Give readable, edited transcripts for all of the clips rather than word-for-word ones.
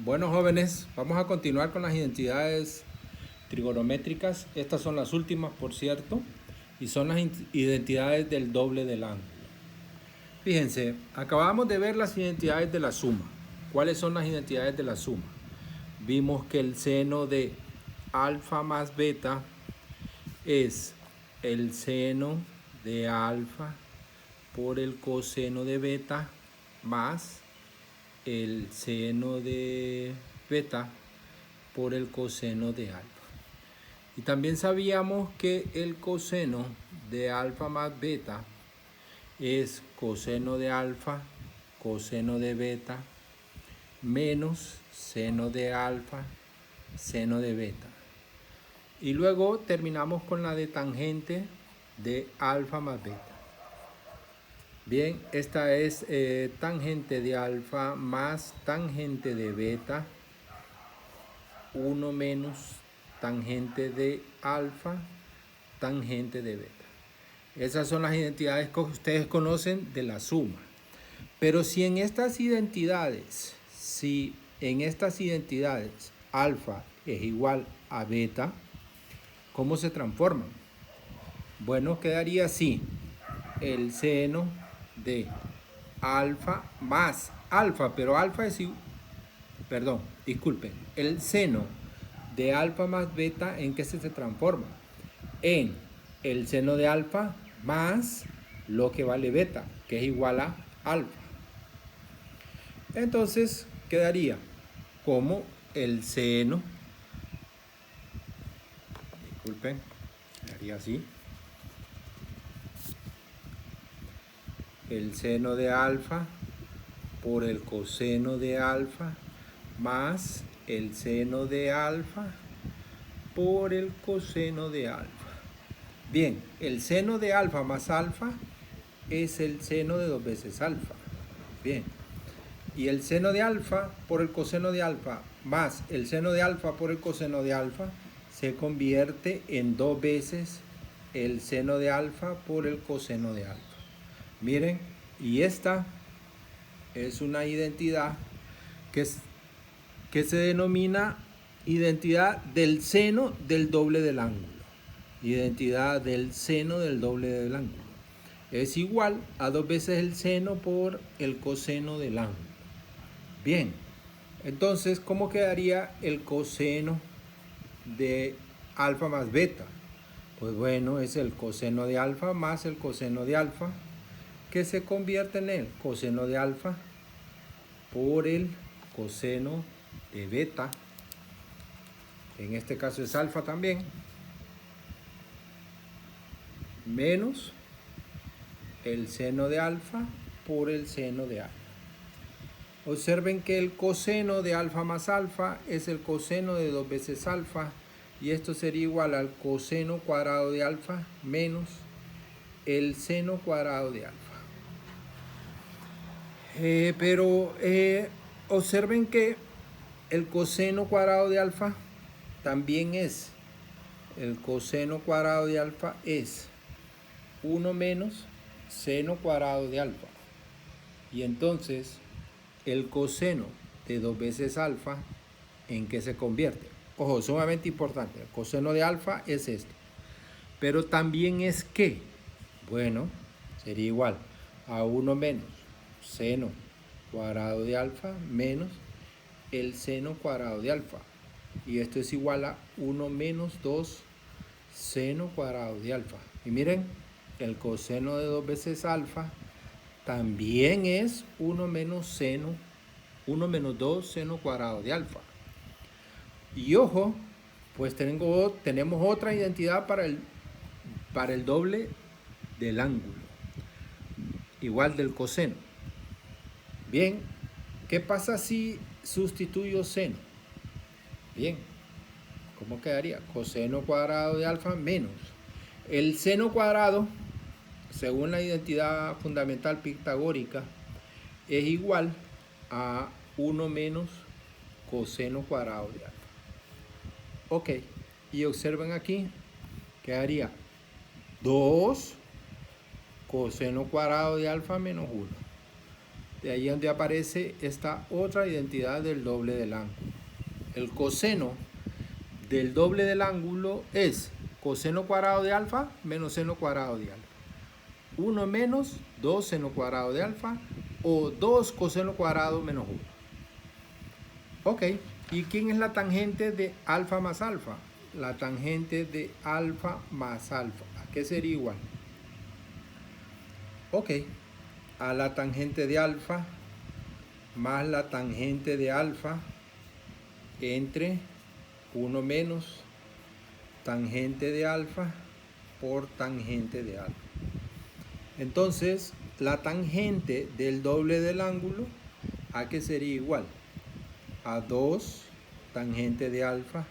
Bueno, jóvenes, vamos a continuar con las identidades trigonométricas. Estas son las últimas, por cierto, y son las identidades del doble del ángulo. Fíjense, acabamos de ver las identidades de la suma. ¿Cuáles son las identidades de la suma? Vimos que el seno de alfa más beta es el seno de alfa por el coseno de beta más el seno de beta por el coseno de alfa. Y también sabíamos que el coseno de alfa más beta es coseno de alfa, coseno de beta, menos seno de alfa, seno de beta. Y luego terminamos con la de tangente de alfa más beta. Bien, esta es tangente de alfa más tangente de beta, 1 menos tangente de alfa, tangente de beta. Esas son las identidades que ustedes conocen de la suma. Pero si en estas identidades alfa es igual a beta, ¿cómo se transforman? Bueno, quedaría así: el seno de alfa más alfa, pero alfa es igual, perdón, disculpen, el seno de alfa más beta, ¿en qué se transforma? En el seno de alfa más lo que vale beta, que es igual a alfa. Entonces quedaría como el seno, disculpen, quedaría así: el seno de alfa por el coseno de alfa más el seno de alfa por el coseno de alfa. Bien, el seno de alfa más alfa es el seno de 2 veces alfa. Bien, y el seno de alfa por el coseno de alfa más el seno de alfa por el coseno de alfa se convierte en 2 veces el seno de alfa por el coseno de alfa. Miren, y esta es una identidad que se denomina identidad del seno del doble del ángulo. Identidad del seno del doble del ángulo. Es igual a 2 veces el seno por el coseno del ángulo. Bien, entonces, ¿cómo quedaría el coseno de alfa más beta? Pues bueno, es el coseno de alfa más el coseno de alfa, que se convierte en el coseno de alfa por el coseno de beta. En este caso es alfa también, menos el seno de alfa por el seno de alfa. Observen que el coseno de alfa más alfa es el coseno de 2 veces alfa, y esto sería igual al coseno cuadrado de alfa menos el seno cuadrado de alfa. Pero observen que el coseno cuadrado de alfa también es, el coseno cuadrado de alfa es 1 menos seno cuadrado de alfa. Y entonces el coseno de 2 veces alfa, ¿en qué se convierte? Ojo, sumamente importante, el coseno de alfa es esto. Pero también es que, bueno, sería igual a 1 menos seno cuadrado de alfa menos el seno cuadrado de alfa. Y esto es igual a 1 menos 2 seno cuadrado de alfa. Y miren, el coseno de 2 veces alfa también es 1 menos 2 seno cuadrado de alfa. Y ojo, pues tenemos otra identidad para el doble del ángulo, igual del coseno. Bien, ¿qué pasa si sustituyo seno? Bien, ¿cómo quedaría? Coseno cuadrado de alfa menos el seno cuadrado, según la identidad fundamental pitagórica, es igual a 1 menos coseno cuadrado de alfa. Ok, y observen aquí, quedaría 2 coseno cuadrado de alfa menos 1. De ahí donde aparece esta otra identidad del doble del ángulo. El coseno del doble del ángulo es coseno cuadrado de alfa menos seno cuadrado de alfa. 1 menos 2 seno cuadrado de alfa o 2 coseno cuadrado menos 1. Ok, ¿y quién es la tangente de alfa más alfa? La tangente de alfa más alfa. ¿A qué sería igual? Ok, a la tangente de alfa más la tangente de alfa entre 1 menos tangente de alfa por tangente de alfa. Entonces, la tangente del doble del ángulo, ¿a qué sería igual? A 2 tangente de alfa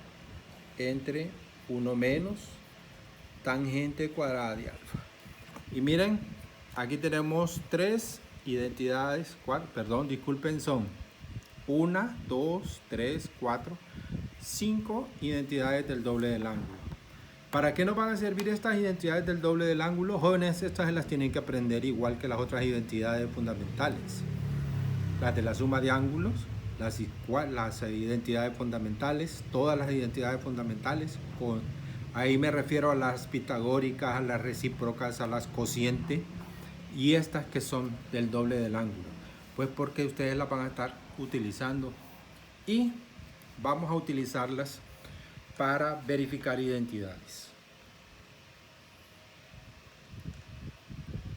entre 1 menos tangente cuadrada de alfa. Y miren, aquí tenemos 3 identidades, disculpen, son 1, 2, 3, 4, 5 identidades del doble del ángulo. ¿Para qué nos van a servir estas identidades del doble del ángulo? Jóvenes, estas se las tienen que aprender igual que las otras identidades fundamentales. Las de la suma de ángulos, las identidades fundamentales, todas las identidades fundamentales. Ahí me refiero a las pitagóricas, a las recíprocas, a las cocientes y estas que son del doble del ángulo. Pues porque ustedes las van a estar utilizando y vamos a utilizarlas para verificar identidades.